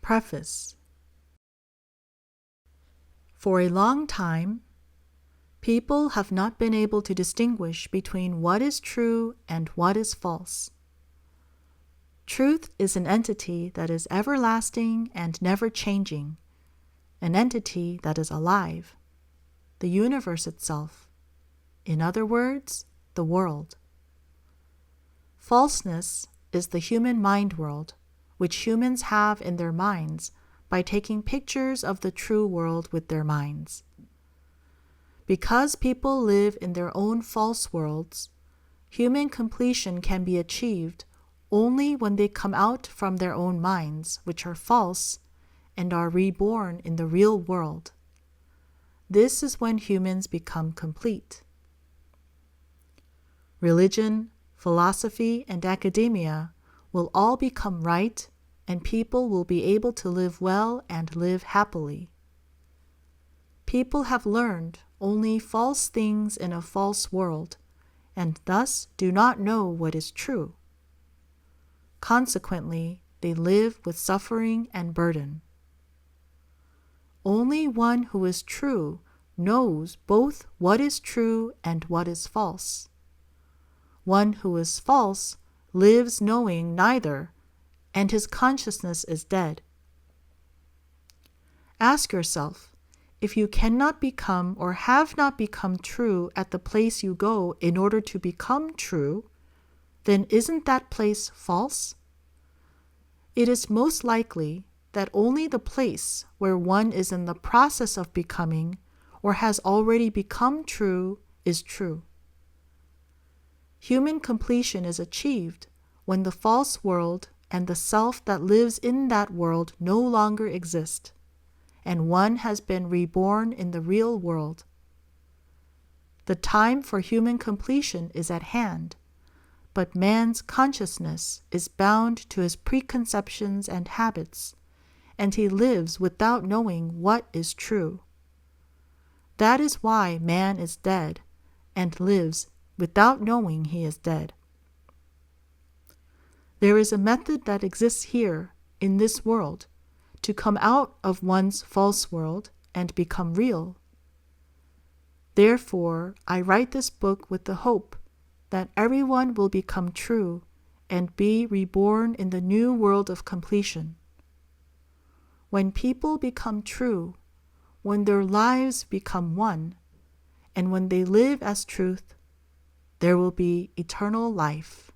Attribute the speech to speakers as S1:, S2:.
S1: Preface. For a long time, people have not been able to distinguish between what is true and what is false. Truth is an entity that is everlasting and never changing, an entity that is alive, the universe itself, in other words, the world. Falseness is the human mind world, which humans have in their minds by taking pictures of the true world with their minds. Because people live in their own false worlds, human completion can be achieved only when they come out from their own minds, which are false, and are reborn in the real world. This is when humans become complete. Religion, philosophy, and academia will all become right, and people will be able to live well and live happily. People have learned only false things in a false world, and thus do not know what is true. Consequently, they live with suffering and burden. Only one who is true knows both what is true and what is false. One who is false lives knowing neither, and his consciousness is dead. Ask yourself, if you cannot become or have not become true at the place you go in order to become true, then isn't that place false? It is most likely that only the place where one is in the process of becoming or has already become true is true. Human completion is achieved when the false world and the self that lives in that world no longer exist, and one has been reborn in the real world. The time for human completion is at hand, but man's consciousness is bound to his preconceptions and habits, and he lives without knowing what is true. That is why man is dead and lives without knowing he is dead. There is a method that exists here, in this world, to come out of one's false world and become real. Therefore, I write this book with the hope that everyone will become true and be reborn in the new world of completion. When people become true, when their lives become one, and when they live as truth, there will be eternal life.